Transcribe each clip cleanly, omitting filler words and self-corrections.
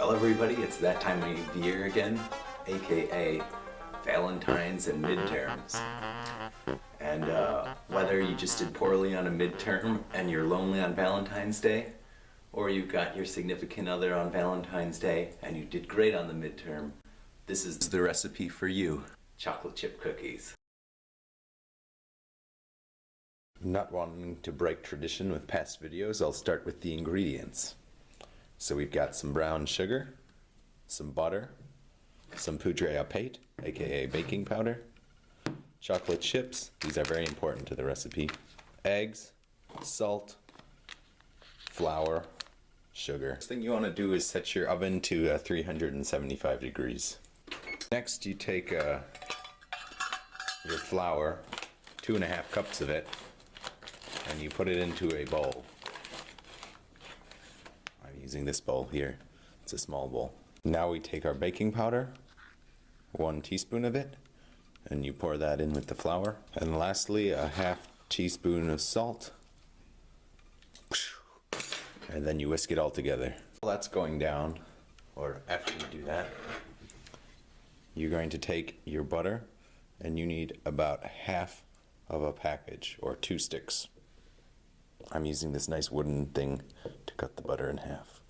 Well, everybody, it's that time of year again, aka Valentines and midterms. And whether you just did poorly on a midterm and you're lonely on Valentine's Day, or you've got your significant other on Valentine's Day and you did great on the midterm, this is the recipe for you: chocolate chip cookies. Not wanting to break tradition with past videos, I'll start with the ingredients. So we've got some brown sugar, some butter, some poudre à pâte, aka baking powder, chocolate chips, these are very important to the recipe, eggs, salt, flour, sugar. First thing you want to do is set your oven to 375 degrees. Next you take your flour, 2.5 cups of it, and you put it into a bowl. I'm using this bowl here. It's a small bowl. Now we take our baking powder, 1 teaspoon of it, and you pour that in with the flour. And lastly, a 1/2 teaspoon of salt. And then you whisk it all together. While that's going down, or after you do that, you're going to take your butter, and you need about 1/2 of a package, or 2 sticks. I'm using this nice wooden thing to cut the butter in half.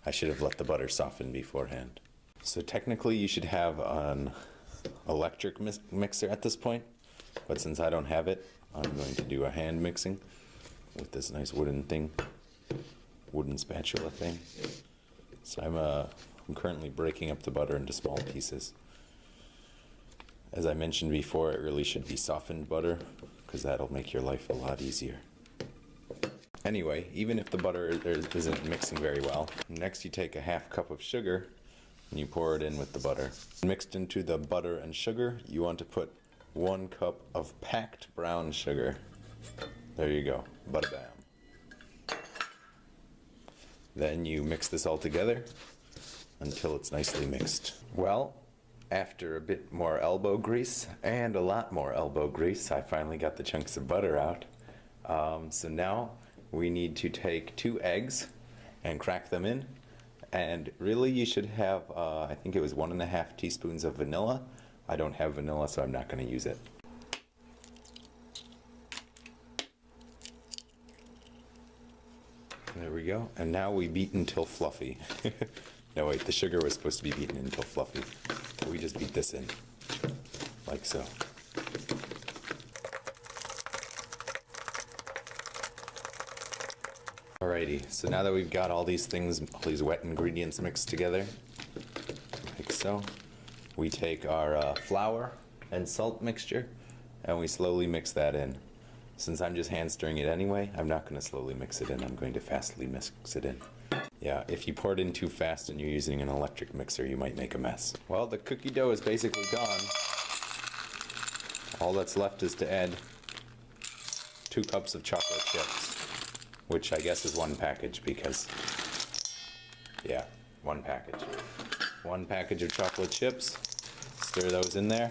I should have let the butter soften beforehand. So technically you should have an electric mixer at this point, but since I don't have it, I'm going to do a hand mixing with this nice wooden thing, wooden spatula thing. So I'm currently breaking up the butter into small pieces. As I mentioned before, it really should be softened butter, because that'll make your life a lot easier. Anyway, even if the butter isn't mixing very well, next you take a 1/2 cup of sugar and you pour it in with the butter. Mixed into the butter and sugar, you want to put 1 cup of packed brown sugar. There you go, bada bam. Then you mix this all together until it's nicely mixed. Well, after a bit more elbow grease, and a lot more elbow grease, I finally got the chunks of butter out. So now we need to take 2 eggs and crack them in. And really you should have, I think it was 1.5 teaspoons of vanilla. I don't have vanilla, so I'm not going to use it. There we go. And now we beat until fluffy. No wait, the sugar was supposed to be beaten until fluffy. We just beat this in, like so. Alrighty, so now that we've got all these things, all these wet ingredients mixed together, like so, we take our flour and salt mixture, and we slowly mix that in. Since I'm just hand stirring it anyway, I'm not going to slowly mix it in, I'm going to fastly mix it in. Yeah, if you pour it in too fast and you're using an electric mixer, you might make a mess. Well, the cookie dough is basically gone. All that's left is to add 2 cups of chocolate chips, which I guess is 1 package because, yeah, 1 package. 1 package of chocolate chips, stir those in there,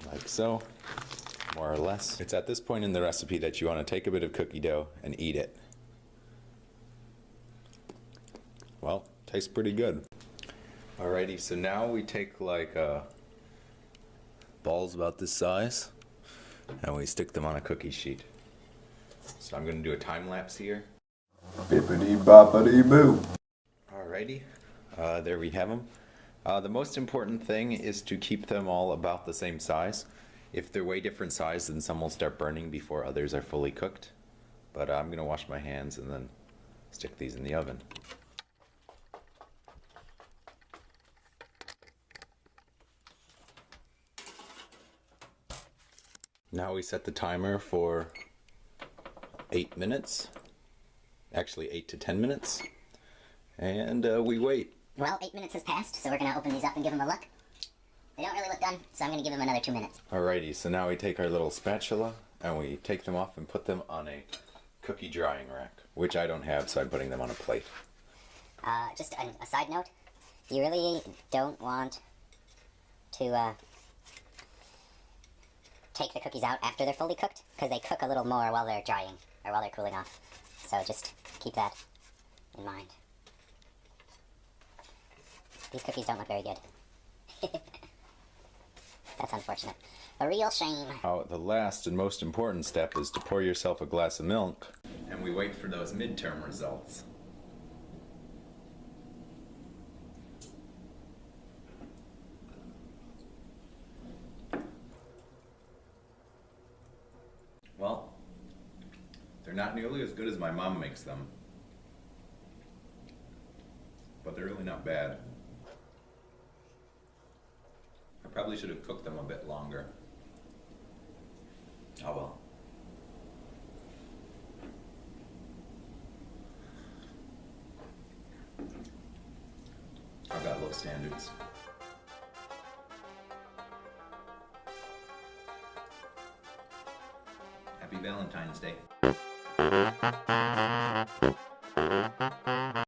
like so. More or less. It's at this point in the recipe that you want to take a bit of cookie dough and eat it. Well, tastes pretty good. Alrighty, so now we take like balls about this size and we stick them on a cookie sheet. So I'm going to do a time lapse here. Bippity boppity boo. Alrighty, there we have them. The most important thing is to keep them all about the same size. If they're way different size, then some will start burning before others are fully cooked. But I'm going to wash my hands and then stick these in the oven. Now we set the timer for 8 minutes. Actually 8 to 10 minutes. And we wait. Well, 8 minutes has passed, so we're going to open these up and give them a look. They don't really look done, so I'm going to give them another 2 minutes. Alrighty, so now we take our little spatula and we take them off and put them on a cookie drying rack, which I don't have, so I'm putting them on a plate. Just a side note, you really don't want to take the cookies out after they're fully cooked, because they cook a little more while they're drying, or while they're cooling off. So just keep that in mind. These cookies don't look very good. That's unfortunate. A real shame. Oh, the last and most important step is to pour yourself a glass of milk. And we wait for those midterm results. Well, they're not nearly as good as my mom makes them. But they're really not bad. I probably should have cooked them a bit longer. Oh well. I've got low standards. Happy Valentine's Day.